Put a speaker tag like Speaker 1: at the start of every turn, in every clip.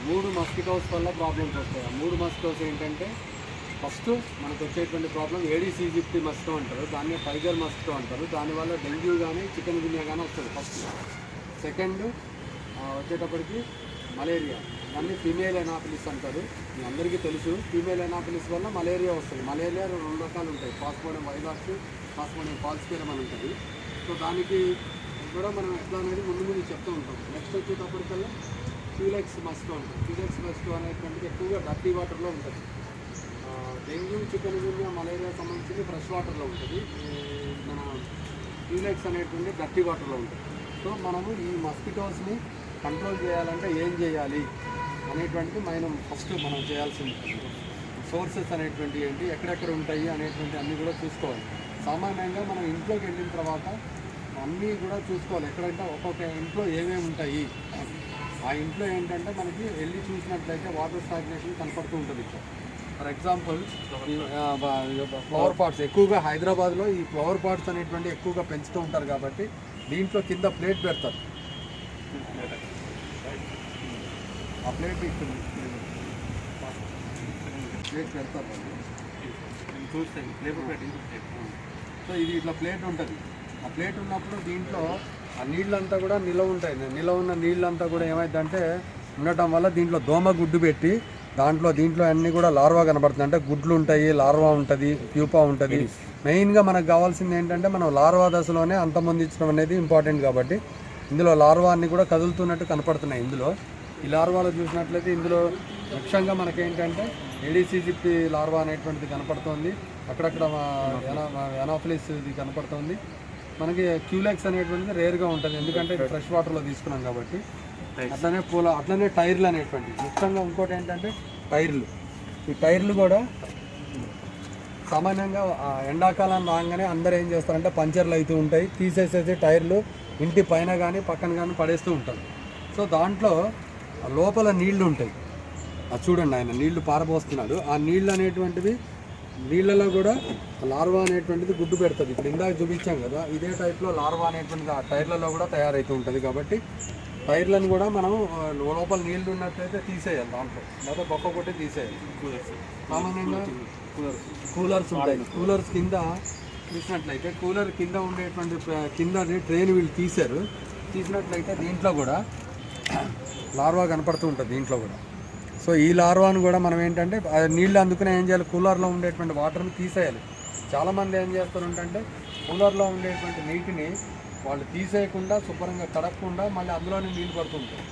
Speaker 1: 3 mosquitoes వల్ల problems వస్తాయి. ఆ 3 మస్కిటోస్ ఏంటంటే ఫస్ట్ మనకు వచ్చేటువంటి ప్రాబ్లం ఏడీస్ ఈజిప్టి మస్కిటో అంటారు, దాన్ని టైగర్ మస్కిటో అంటారు. దానివల్ల డెంగ్యూ కానీ చికెన్ గున్యా కానీ వస్తుంది ఫస్ట్. సెకండ్ వచ్చేటప్పటికి మలేరియా, దాన్ని ఫీమేల్ ఎనాఫిలిస్ అంటారు. మీ అందరికీ తెలుసు ఫీమేల్ ఎనాఫిలిస్ వల్ల మలేరియా వస్తుంది. మలేరియా 2 రకాలు ఉంటాయి, పాస్మోడియం వైవాక్స్, పాస్మోడియం ఫాల్సిఫెరమ్ అని ఉంటుంది. సో దానికి కూడా మనం ఎట్లా అనేది ముందు చెప్తూ ఉంటాం. నెక్స్ట్ వచ్చేటప్పటికల్లా క్యూలెక్స్ మస్కిటో ఉంటుంది. క్యూలెక్స్ మస్కిటో అనేటువంటిది ఎక్కువగా డర్టీ వాటర్లో ఉంటుంది. డెంగ్యూ చికెన్ గున్యా మలేరియా సంబంధించి ఫ్రెష్ వాటర్లో ఉంటుంది. మన క్యూలెక్స్ అనేటువంటి డర్టీ వాటర్లో ఉంటుంది. సో మనము ఈ మస్కిటోస్ని కంట్రోల్ చేయాలంటే ఏం చేయాలి అనేటువంటిది ఫస్ట్ మనం చేయాల్సింది. సోర్సెస్ అనేటువంటి ఏంటి, ఎక్కడెక్కడ ఉంటాయి అనేటువంటి అన్నీ కూడా చూసుకోవాలి. సామాన్యంగా మనం ఇంట్లోకి వెళ్ళిన తర్వాత అన్నీ కూడా చూసుకోవాలి. ఎక్కడంటే ఒక్కొక్క ఇంట్లో ఏమేమి ఉంటాయి. ఆ ఇంట్లో ఏంటంటే మనకి వెళ్ళి చూసినట్లయితే వాటర్ స్టాగ్నేషన్ కనపడుతూ ఉంటుంది. ఇక్కడ ఫర్ ఎగ్జాంపుల్ ఫ్లవర్ పాట్స్ ఎక్కువగా హైదరాబాద్లో ఈ ఫ్లవర్ పాట్స్ అనేటువంటి ఎక్కువగా పెంచుతూ ఉంటారు కాబట్టి దీంట్లో కింద ప్లేట్ పెడతారు. ఆ ప్లేట్ పెడతారు సో ఇది ఇట్లా ప్లేట్ ఉంటుంది. ఆ ప్లేట్ ఉన్నప్పుడు దీంట్లో ఆ నీళ్ళంతా కూడా నిలవ ఉంటాయి. నిలవ ఉన్న నీళ్ళంతా కూడా ఏమైందంటే ఉండటం వల్ల దీంట్లో దోమ గుడ్డు పెట్టి దీంట్లో అన్నీ కూడా లార్వా కనబడుతుంది. అంటే గుడ్లు ఉంటాయి, లార్వా ఉంటుంది, ప్యూపా ఉంటుంది. మెయిన్గా మనకు కావాల్సింది ఏంటంటే మనం లార్వా దశలోనే అంతమొందించడం అనేది ఇంపార్టెంట్. కాబట్టి ఇందులో లార్వా అన్నీ కూడా కదులుతున్నట్టు కనపడుతున్నాయి. ఇందులో ఈ లార్వాలో చూసినట్లయితే ఇందులో ముఖ్యంగా మనకేంటంటే ఏడీస్ ఈజిప్టి లార్వా అనేటువంటిది కనపడుతుంది. అక్కడక్కడ ఎనాఫిలిస్ ఇది కనపడుతుంది. మనకి క్యూలెక్స్ అనేటువంటిది రేర్గా ఉంటుంది, ఎందుకంటే ఫ్రెష్ వాటర్లో తీసుకున్నాం కాబట్టి. అట్లనే టైర్లు అనేటువంటివి ముఖ్యంగా. ఇంకోటి ఏంటంటే టైర్లు. ఈ టైర్లు కూడా సామాన్యంగా ఎండాకాలం రాగానే అందరూ ఏం చేస్తారంటే పంచర్లు అవుతూ ఉంటాయి, తీసేసేసి టైర్లు ఇంటి పైన కానీ పక్కన కానీ పడేస్తూ ఉంటారు. సో దాంట్లో లోపల నీళ్లు ఉంటాయి. అది చూడండి, ఆయన నీళ్లు పారబోస్తున్నాడు. ఆ నీళ్ళు అనేటువంటివి నీళ్ళలో కూడా లార్వా అనేటువంటిది గుడ్డు పెడుతుంది. ఇప్పుడు ఇందాక చూపించాం కదా, ఇదే టైప్లో లార్వా అనేటువంటిది ఆ టైర్లలో కూడా తయారవుతూ ఉంటుంది. కాబట్టి టైర్లను కూడా మనం లోపల నీళ్లు ఉన్నట్లయితే తీసేయాలి, దాంట్లో లేదా బొక్క కొట్టి తీసేయాలి. సామాన్యంగా కూలర్స్ ఉంటాయి. కూలర్స్ కింద చూసినట్లయితే కూలర్ కింద ఉండేటువంటి కింద ట్రైన్ వీళ్ళు తీసినట్లయితే దీంట్లో కూడా లార్వా కనపడుతూ ఉంటుంది దీంట్లో కూడా. సో ఈ లార్వాను కూడా మనం ఏంటంటే నీళ్ళు అందుకునే ఏం చేయాలి, కూలర్లో ఉండేటువంటి వాటర్ని తీసేయాలి. చాలామంది ఏం చేస్తారు అంటే కూలర్లో ఉండేటువంటి నీటిని వాళ్ళు తీసేయకుండా శుభ్రంగా కడగకుండా మళ్ళీ అందులోనే నీళ్ళు పడుతుంటారు.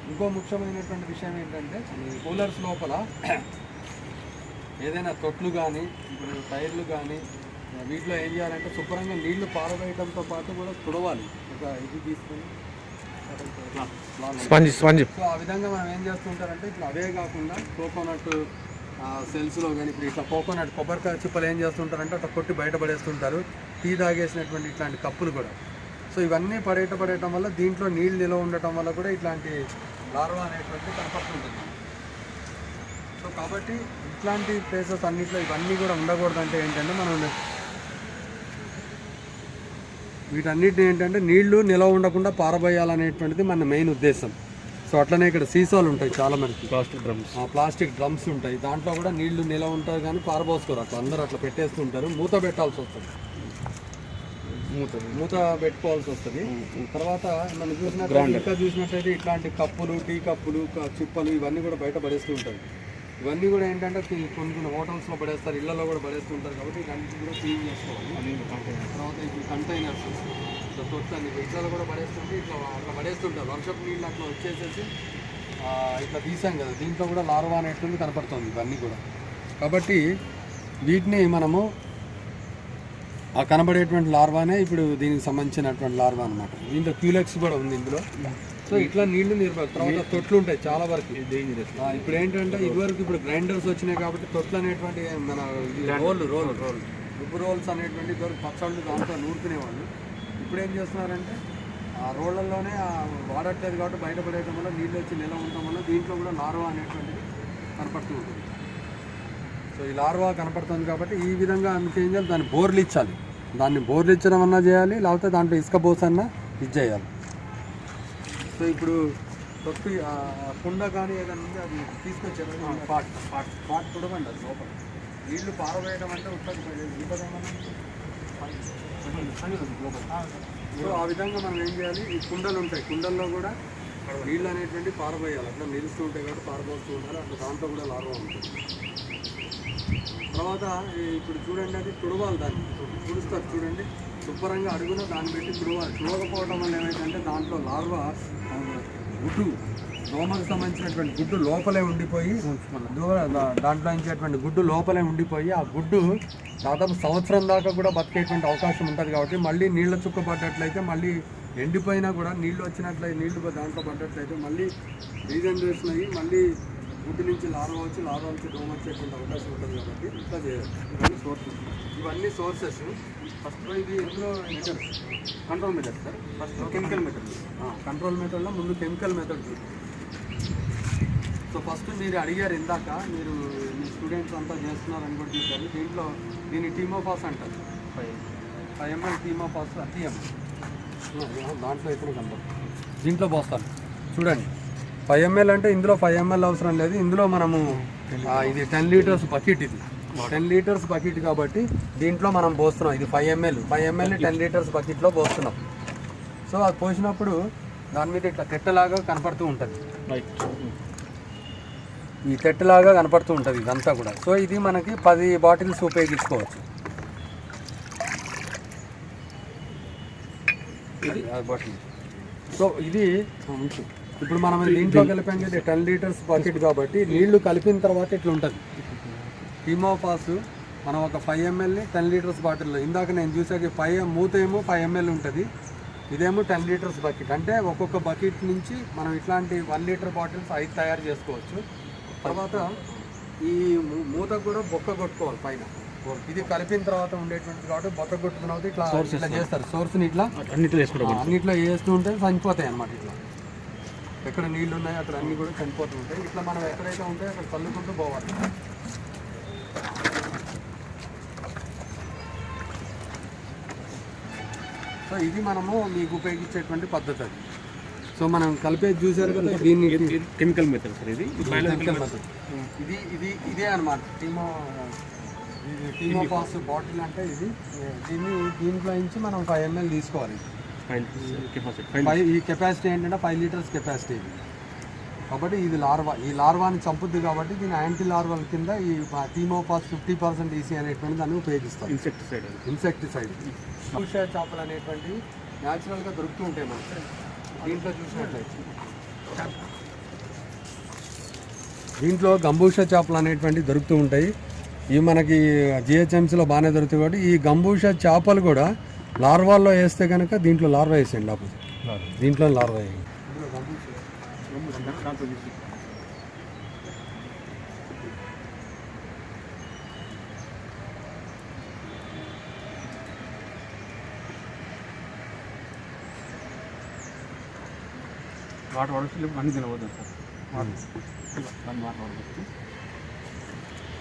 Speaker 1: ఇంకో ముఖ్యమైనటువంటి విషయం ఏంటంటే కూలర్స్ లోపల ఏదైనా తొట్లు కానీ ఇప్పుడు టైర్లు కానీ వీటిలో ఏం చేయాలంటే శుభ్రంగా నీళ్లు పారవేయడంతో పాటు కూడా తుడవాలి. ఒక ఇది తీసుకొని సో ఆ విధంగా మనం ఏం చేస్తుంటారంటే ఇట్లా అవే కాకుండా కోకోనట్ సెల్స్లో కానీ ఇప్పుడు ఇట్లా కొబ్బరికాయ చిప్పలు ఏం చేస్తుంటారంటే అట్లా కొట్టి బయట పడేస్తుంటారు. టీ తాగేసినటువంటి ఇట్లాంటి కప్పులు కూడా. సో ఇవన్నీ పడేయటం వల్ల దీంట్లో నీళ్ళు నిల్వ ఉండటం వల్ల కూడా ఇట్లాంటి లార్వా అనేటువంటి కనపడుతుంటుంది. సో కాబట్టి ఇట్లాంటి ప్లేసెస్ అన్నింటిలో ఇవన్నీ కూడా ఉండకూడదంటే ఏంటంటే మనం వీటన్నిటిని ఏంటంటే నీళ్లు నిలవ ఉండకుండా పారబోయాలనేటువంటిది మన మెయిన్ ఉద్దేశం. సో అట్లనే ఇక్కడ సీసాలు ఉంటాయి, చాలా మనకి ప్లాస్టిక్ డ్రమ్స్ ఉంటాయి. దాంట్లో కూడా నీళ్లు నిలవ ఉంటారు కానీ పారబోసుకోరు. అట్లా అందరూ అట్లా పెట్టేస్తుంటారు. మూత పెట్టాల్సి వస్తుంది, మూత పెట్టుకోవాల్సి వస్తుంది. తర్వాత మనం చూసినట్లయితే ఇట్లాంటి కప్పులు, టీ కప్పులు, చిప్పలు ఇవన్నీ కూడా బయట పడేస్తూ ఉంటారు. ఇవన్నీ కూడా ఏంటంటే కొన్ని హోటల్స్లో పడేస్తారు, ఇళ్లలో కూడా పడేస్తుంటారు. కాబట్టి ఇవన్నీ కూడా క్లీన్ చేసుకోవాలి. తర్వాత ఇప్పుడు కంటైనర్స్ తొట్టని ఇళ్లలో కూడా పడేస్తుంటే అట్లా పడేస్తుంటారు. వర్షపు నీళ్ళు అట్లా వచ్చేసేసి ఇట్లా తీసాం కదా, దీంట్లో కూడా లార్వా అనేటువంటి కనపడుతుంది ఇవన్నీ కూడా. కాబట్టి వీటిని మనము ఆ కనబడేటువంటి లార్వానే ఇప్పుడు దీనికి సంబంధించినటువంటి లార్వా అనమాట. దీంట్లో క్యూలెక్స్ కూడా ఉంది ఇందులో. సో ఇట్లా నీళ్లు తర్వాత తొట్లు ఉంటాయి చాలా వరకు. ఇప్పుడు ఏంటంటే ఇదివరకు ఇప్పుడు గ్రైండర్స్ వచ్చినాయి కాబట్టి తొట్లు అనేటువంటి మన రుబ్బు రోల్స్ అనేటువంటి ఇదివరకు పచ్చళ్ళు దాంట్లో నూరుకునేవాళ్ళు. ఇప్పుడు ఏం చేస్తున్నారంటే ఆ రోళ్లలోనే వాడట్లేదు కాబట్టి బయటపడేయడం వల్ల నీళ్ళు వచ్చి నిల్వ ఉండటం వల్ల దీంట్లో కూడా లార్వా అనేటువంటిది కనపడుతూ ఉంటుంది. సో ఈ లార్వా కనపడుతుంది కాబట్టి ఈ విధంగా అందుకే ఏం చేయాలి, దాన్ని బోర్లు ఇచ్చాలి. దాన్ని బోర్లు ఇచ్చడం అన్నా చేయాలి, లేకపోతే దాంట్లో ఇసుక బోస్ అన్నా ఇది చేయాలి. సో ఇప్పుడు తొక్కి కుండ కానీ ఏదైనా ఉంది అది తీసుకొచ్చారు పాట్ చూడమండి అది లోపల నీళ్లు పారవేయడం అంటే సో ఆ విధంగా మనం ఏం చేయాలి, ఈ కుండలు ఉంటాయి, కుండల్లో కూడా నీళ్ళు అనేటువంటి పారబోయాలి. అట్లా నిలుస్తూ ఉంటాయి కాబట్టి పారబోస్తూ ఉండాలి. అట్లా దాంట్లో కూడా లార్వా ఉంటుంది. తర్వాత ఇప్పుడు చూడండి, అది తుడవాలి, దాన్ని తుడుస్తారు చూడండి, శుభ్రంగా అడుగున దాన్ని పెట్టి తుడవాలి. తుడవకపోవడం వల్ల ఏమైందంటే దాంట్లో లార్వా గుడ్డు, దోమకు సంబంధించినటువంటి గుడ్డు లోపలే ఉండిపోయి, దాంట్లో ఇచ్చేటువంటి గుడ్డు లోపలే ఉండిపోయి ఆ గుడ్డు దాదాపు సంవత్సరం దాకా కూడా బతికేటువంటి అవకాశం ఉంటుంది. కాబట్టి మళ్ళీ నీళ్ళ చుక్క పడ్డట్లయితే, మళ్ళీ ఎండిపోయినా కూడా నీళ్ళు వచ్చినట్లయితే, నీళ్లు దాంట్లో పడ్డట్లయితే మళ్ళీ రీజనరేషన్ అయ్యి మళ్ళీ గుడ్డు నుంచి లార్వా వచ్చి, లార్వా నుంచి దోమ వచ్చేటువంటి అవకాశం ఉంటుంది. కాబట్టి ఇట్లా చేయాలి. ఇవన్నీ సోర్సెస్, ఇవన్నీ సోర్సెస్. ఫస్ట్ ఇది ఇందులో methods, control method sir. First chemical method, control మెథడ్లో ముందు కెమికల్ మెథడ్. సో ఫస్ట్ మీరు అడిగారు ఇందాక, మీరు మీ స్టూడెంట్స్ అంతా చేస్తున్నారని కూడా చూశారు. దీన్ని టీమోఫాస్ అంటారు. 5 ml టీమోఫాస్ అతిఎం దాంట్లో అయితే కనపడుతుంది. దీంట్లో పోస్తాను చూడండి. 5 ml అంటే ఇందులో 5 ml అవసరం లేదు. ఇందులో మనము ఇది 10 లీటర్స్ బకెట్, ఇది 10 లీటర్స్ బకెట్ కాబట్టి దీంట్లో మనం పోస్తున్నాం. ఇది 5 ml 10 లీటర్స్ బకెట్లో పోస్తున్నాం. సో అది పోసినప్పుడు దాని మీద ఇట్లా తెట్టలాగా కనపడుతూ ఉంటుంది, ఈ తెట్టలాగా కనపడుతూ ఉంటుంది ఇదంతా కూడా. సో ఇది మనకి 10 బాటిల్స్ ఉపయోగించుకోవచ్చు. ఇది బాటిల్. సో ఇది ఇప్పుడు మనం దీంట్లో కలిపాం కదా 10 లీటర్స్ బకెట్ కాబట్టి నీళ్లు కలిపిన తర్వాత ఇట్లా ఉంటుంది. టీమోఫాస్ మనం ఒక 5 mlని 10 లీటర్స్ బాటిల్లో, ఇందాక నేను చూసాక మూత ఏమో 5 ml ఉంటుంది, ఇదేమో 10 లీటర్స్ బకెట్. అంటే ఒక్కొక్క బకెట్ నుంచి మనం ఇట్లాంటి 1 లీటర్ బాటిల్స్ 5 తయారు చేసుకోవచ్చు. తర్వాత ఈ మూత కూడా బొక్క కొట్టుకోవాలి పైన. ఇది కలిపిన తర్వాత ఉండేటువంటిది కాబట్టి బొక్క కొట్టుకున్న తర్వాత ఇట్లా చేస్తారు. సోర్స్ని ఇట్లా అన్నిట్లో వేస్తూ ఉంటే చనిపోతాయి అన్నమాట. ఇట్లా ఎక్కడ నీళ్ళు ఉన్నాయో అక్కడ అన్నీ కూడా చనిపోతూ ఉంటాయి. ఇట్లా మనం ఎక్కడైతే ఉంటాయో అక్కడ చల్లుకుంటూ పోవాలి. సో ఇది మనము మీకు ఉపయోగించేటువంటి పద్ధతి అది. సో మనం కలిపేది చూసారు కదా, దీన్ని కెమికల్ మెథడ్ సార్. ఇది కెమికల్ మెథడ్. ఇదే అనమాట టీమోఫాస్ బాటిల్ అంటే ఇది. దీంట్లో నుంచి మనం 5 ml తీసుకోవాలి. ఈ కెపాసిటీ ఏంటంటే 5 లీటర్స్ కెపాసిటీ ఇది. కాబట్టి ఇది లార్వా, ఈ లార్వాని చంపుద్ది కాబట్టి దీని యాంటీ లార్వల్ కింద ఈ టీమోఫాస్ 50% ఈసీ అనేటువంటి దాన్ని ఉపయోగిస్తాం. ఇన్సెక్టిసైడ్. గంబూషా చేపలు అనేటువంటివి న్యాచురల్గా దొరుకుతూ ఉంటాయి మనకి. దీంట్లో చూసినట్లయితే దీంట్లో గంబూషా చేపలు అనేటువంటివి దొరుకుతూ ఉంటాయి. ఇవి మనకి జిహెచ్ఎంసీలో బాగానే దొరుకుతాయి. కాబట్టి ఈ గంబూషా చేపలు కూడా లార్వాల్లో వేస్తే కనుక దీంట్లో లార్వా వేసేయండి. లోపల దీంట్లో లార్వా వేయండి. వాటర్ వడవచ్చు, అన్ని తినవద్దు సార్.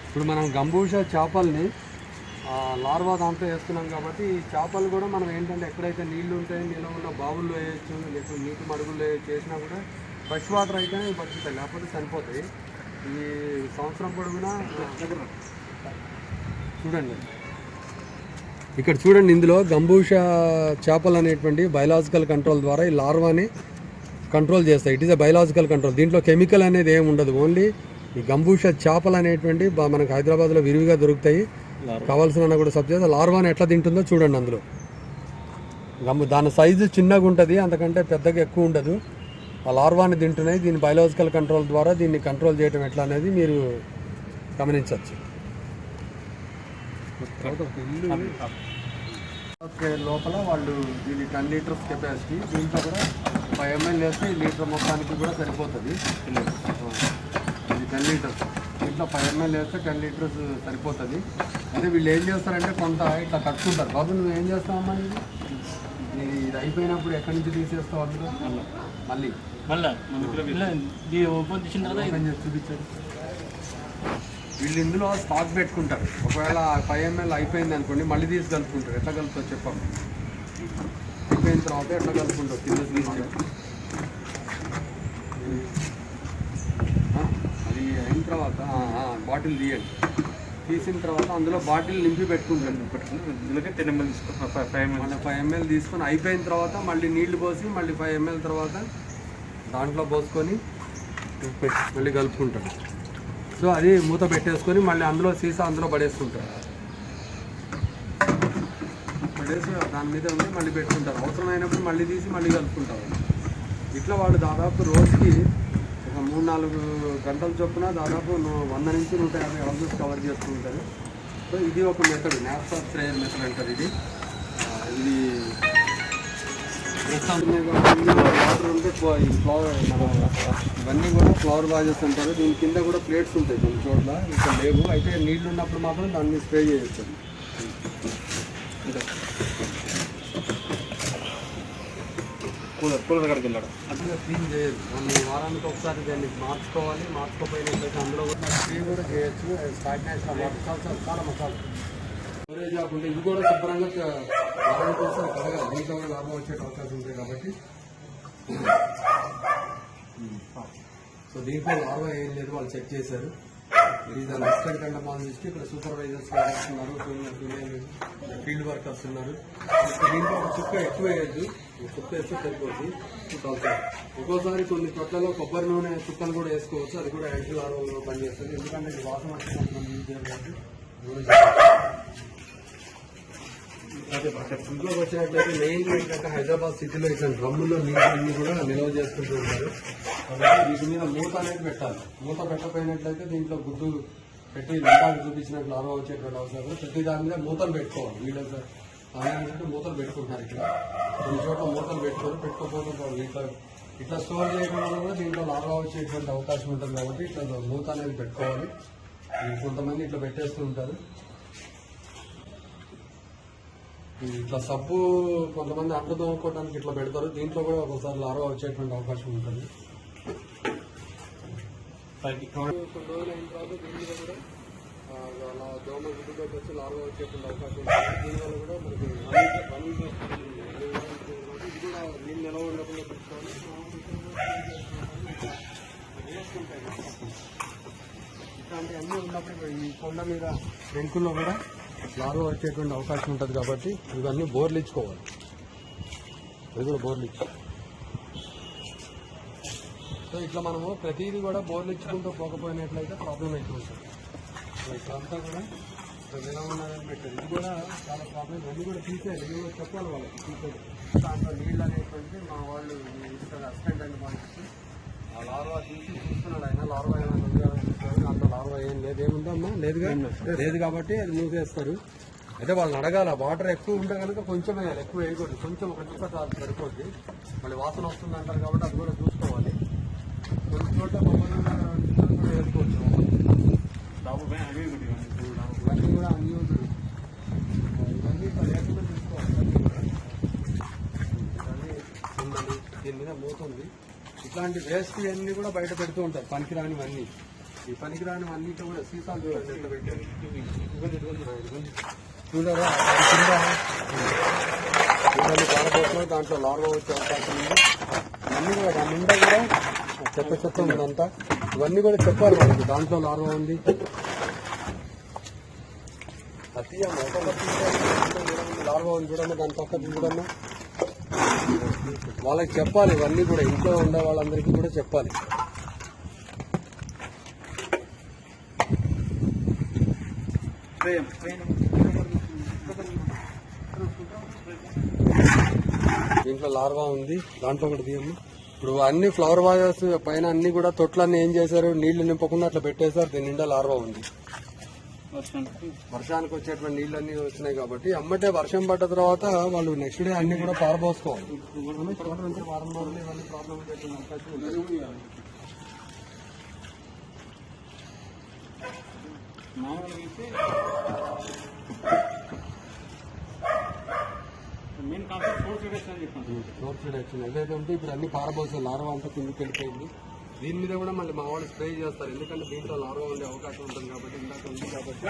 Speaker 1: ఇప్పుడు మనం గంబూషా చేపల్ని లార్వా దాంట్లో వేస్తున్నాం కాబట్టి ఈ చేపలు కూడా మనం ఏంటంటే ఎక్కడైతే నీళ్లు ఉంటాయో, నీళ్ళు ఉన్న బావుల్లో వేయచ్చు, లేకపోతే నీటి మడుగుల్లో చేసినా కూడా ఫ్రెష్ వాటర్ అయితేనే బతుకుతాయి, లేకపోతే చనిపోతాయి. ఈ సంవత్సరం పొడుగునా చూడండి, ఇక్కడ చూడండి, ఇందులో గంబూషా చేపలు అనేటువంటి బయలాజికల్ కంట్రోల్ ద్వారా ఈ లార్వాని కంట్రోల్ చేస్తాయి. It is a biological control. దీంట్లో కెమికల్ అనేది ఏమి ఉండదు. ఓన్లీ ఈ గంబూషా చేపలు అనేటువంటి మనకు హైదరాబాద్లో విరివిగా దొరుకుతాయి. కావాల్సిన కూడా సబ్జెక్ట్ లార్వాని ఎట్లా తింటుందో చూడండి. అందులో దాని సైజు చిన్నగా ఉంటుంది, అంతకంటే పెద్దగా ఎక్కువ ఉండదు. ఆ లార్వాని తింటున్నాయి. దీని బయలాజికల్ కంట్రోల్ ద్వారా దీన్ని కంట్రోల్ చేయడం ఎట్లా అనేది మీరు గమనించవచ్చు. లోపల వాళ్ళు దీని 10 లీటర్స్ కెపాసిటీ, దీంట్లో కూడా 5 ml వేస్తే ఈ లీటర్ మొత్తానికి కూడా సరిపోతుంది. ఇది 10 లీటర్స్, దీంట్లో 5 ml వేస్తే 10 లీటర్స్ సరిపోతుంది. అదే వీళ్ళు ఏం చేస్తారంటే కొంత ఇట్లా కట్టుకుంటారు. బాబు నువ్వు ఏం చేస్తావమ్మా, ఇది అయిపోయినప్పుడు ఎక్కడి నుంచి తీసేస్తావు? అందులో మళ్ళీ చూపించారు. వీళ్ళు ఇందులో స్టాక్ పెట్టుకుంటారు. ఒకవేళ 5 ml అయిపోయింది అనుకోండి, మళ్ళీ తీసి కలుపుకుంటారు. ఎట్లా కలుపుతావు చెప్పాము, అయిపోయిన తర్వాత ఎట్లా కలుపుకుంటావు కింద తీసి అది అయిన తర్వాత బాటిల్ తీయండి. తీసిన తర్వాత అందులో బాటిల్ నింపి పెట్టుకుంటాను.
Speaker 2: ఇందులోకి 10 ml తీసుకుని
Speaker 1: 5 ml తీసుకొని అయిపోయిన తర్వాత మళ్ళీ నీళ్లు పోసి మళ్ళీ 5 ml తర్వాత దాంట్లో పోసుకొని మళ్ళీ కలుపుకుంటాను. సో అది మూత పెట్టేసుకొని మళ్ళీ అందులో సీసా అందులో పడేసుకుంటారు. పడేసి దాని మీద ఉండి మళ్ళీ పెట్టుకుంటారు. అవసరమైనప్పుడు మళ్ళీ తీసి మళ్ళీ కలుపుకుంటారు. ఇట్లా వాళ్ళు దాదాపు రోజుకి ఒక 3-4 గంటల చొప్పున దాదాపు 100 నుంచి 150 హౌసెస్ కవర్ చేస్తూ ఉంటారు. సో ఇది ఒక మెథడ్, న్యాప్సాప్ స్ప్రేయర్ మెథడ్ అంటారు. ఇది వాటర్ ఉంటే ఇవన్నీ కూడా ఫ్లవర్ వాజెస్ అంటారు. దీని కింద కూడా ప్లేట్స్ ఉంటాయి కొన్ని చోట్ల, ఇక్కడ లేవు. అయితే నీళ్లు ఉన్నప్పుడు మాత్రం దాన్ని స్ప్రే చేయొచ్చు.
Speaker 2: కూలర్ కాడికి వెళ్ళాడు.
Speaker 1: అట్లా క్లీన్ చేయదు. దాన్ని వారానికి ఒకసారి దాన్ని మార్చుకోవాలి. మార్చుకోపోయినట్లయితే అందులో కూడా క్లీన్ కూడా చేయొచ్చు. స్టాగ్నేషన్ మసాలా చాలా మసాలా స్టోరేజ్ కాకుండా ఇది కూడా శుభ్రంగా వారానికి ఒకసారి కడగాలి. దీంట్లో కూడా లాభం వచ్చే అవకాశం ఉంటాయి కాబట్టి. సో దీంట్లో లాభం ఏం లేదు, వాళ్ళు చెక్ చేశారు. ఇది దాని అసిస్టెంట్ కండమాలజిస్ట్, ఇక్కడ సూపర్వైజర్స్ ఉన్నారు, ఫీల్డ్ వర్కర్స్ ఉన్నారు. దీంట్లో ఒక చుక్క ఎక్కువ వేయద్దు, చుక్క వేస్తే సరిపోతుంది. ఒక్కోసారి కొన్ని చోట్లలో కొబ్బరి నూనె చుక్కలు కూడా వేసుకోవచ్చు. అది కూడా యాంటీ లార్వాలో పనిచేస్తుంది. ఎందుకంటే ఇది వాసన వస్తుంది. ఇంట్లోకి వచ్చినట్లయితే మెయిన్ ఏంటంటే హైదరాబాద్ సిటీలో ఇట్లా డ్రమ్ములో నీళ్ళన్నీ కూడా నిల్వ చేసుకుంటూ ఉంటారు. కాబట్టి వీటి మీద మూత అనేది పెట్టాలి. మూత పెట్టకపోయినట్లయితే దీంట్లో గుడ్డు పెట్టి నింపాకి చూపించినట్లు లార్వా వచ్చేటువంటి అవసరం. ప్రతి దాని మీద మూతలు పెట్టుకోవాలి. వీళ్ళు ఏంటంటే మూతలు పెట్టుకుంటారు. ఇక్కడ కొన్ని చోట్ల మూతలు పెట్టుకోకపోతే ఇట్లా స్టోర్ చేయడం వల్ల కూడా దీంట్లో లార్వా వచ్చేటువంటి అవకాశం ఉంటుంది. కాబట్టి ఇట్లా మూత అనేది పెట్టుకోవాలి. కొంతమంది ఇట్లా పెట్టేస్తూ ఉంటారు. ఇట్లా సబ్బు కొంతమంది అంటు తోముకోవడానికి ఇట్లా పెడతారు. దీంట్లో కూడా ఒకసారి లార్వా వచ్చేటువంటి అవకాశం ఉంటుంది. కొన్ని రోజులు అయిన తర్వాత దీనిలో కూడా దోమ గుడ్డులోకి వచ్చి లార్వా వచ్చేటువంటి అవకాశం ఉంటుంది. దీనివల్ల కూడా మనకి ఇది కూడా నీళ్ళు నిలవ ఉండకుండా పెట్టుకోవాలి. ఇట్లాంటి అన్నీ ఉన్నప్పుడు ఈ కొండ మీద పెంకుల్లో కూడా లార్వా వచ్చేటువంటి అవకాశం ఉంటుంది. కాబట్టి ఇవన్నీ బోర్లు ఇచ్చుకోవాలి. అది కూడా బోర్లు ఇచ్చు. సో ఇట్లా మనము ప్రతిదీ కూడా బోర్లు ఇచ్చుకుంటూ పోకపోయినట్లయితే ప్రాబ్లం ఎక్కువ ఉంటుంది. ఇట్లంతా కూడా ఎలా ఉన్నదని పెట్టారు. ఇది కూడా చాలా ప్రాబ్లం. ఇవన్నీ కూడా తీసేయాలి. ఇది కూడా చెప్పాలి వాళ్ళకి తీసేది. దాంట్లో నీళ్ళు అనేటువంటి మా వాళ్ళు ఇస్తారు అసిస్టెంట్ అని పంపిస్తే ఆ లార్వా తీసి చూస్తున్నాడు. ఆయన లార్వా ఏమైనా ఉందా దాంట్లో లార్వా ఏం లేదు, ఏముందమ్మా లేదుగా లేదు కాబట్టి అది మూసేస్తారు. అయితే వాళ్ళని అడగాల. వాటర్ ఎక్కువ ఉంటే కనుక కొంచెం వేయాలి, ఎక్కువ వేయకూడదు. కొంచెం ఒక చుక్క చాలు సరిపోద్ది. మళ్ళీ వాసన వస్తుంది అంటారు కాబట్టి అది కూడా చూసుకోవాలి. కొన్ని చోట్ల కూడా వేసుకోవచ్చు. ఇవన్నీ కూడా అన్యూజ్డ్, ఇవన్నీ లేకుండా చూసుకోవాలి. ఇవన్నీ దీని మీద మూతుంది. ఇట్లాంటి వేస్ట్ అన్నీ కూడా బయట పెడుతూ ఉంటారు, పనికిరానివన్నీ. ఈ పనికిరానివన్నిటి కూడా సీసాలు చూడండి పెట్టారు. చూడరా పారబోతున్నారు. దాంట్లో లార్వా వచ్చే అవకాశం ఉంది. ఇవన్నీ కూడా దాని నిండా కూడా చెత్త ఉందంతా. ఇవన్నీ కూడా చెప్పాలి వాళ్ళకి దాంట్లో లార్వా ఉంది. లార్వా ఉంది చూడమ్మా, దాని పక్కన చూడమ్మా. వాళ్ళకి చెప్పాలి. ఇవన్నీ కూడా ఇంట్లో ఉండే వాళ్ళందరికీ కూడా చెప్పాలి. దీంట్లో లార్వా ఉంది, దాంట్లో కూడా తీయమ్మా. ఇప్పుడు అన్ని ఫ్లవర్ వాజెస్ పైన అన్ని కూడా తొట్లన్నీ ఏం చేశారు, నీళ్లు నింపకుండా అట్లా పెట్టేశారు. దీని నిండా లార్వా ఉంది. వర్షానికి వచ్చేటువంటి నీళ్ళన్నీ వచ్చినాయి కాబట్టి అమ్మటే వర్షం పడ్డ తర్వాత వాళ్ళు నెక్స్ట్ డే అన్ని కూడా పారబోసుకోవాలి. వారం రోజులు ఇవన్నీ problem
Speaker 2: main concept force reduction
Speaker 1: ఏదైతే ఉంటే ఇప్పుడు అన్ని పారబోసారు. లార్వా అంతా కిందకి వెళ్ళిపోయింది. దీని మీద కూడా మళ్ళీ మా వాళ్ళు స్ప్రే చేస్తారు. ఎందుకంటే దీంట్లో లార్వా ఉండే అవకాశం ఉంటుంది కాబట్టి, ఇందాక ఉంది కాబట్టి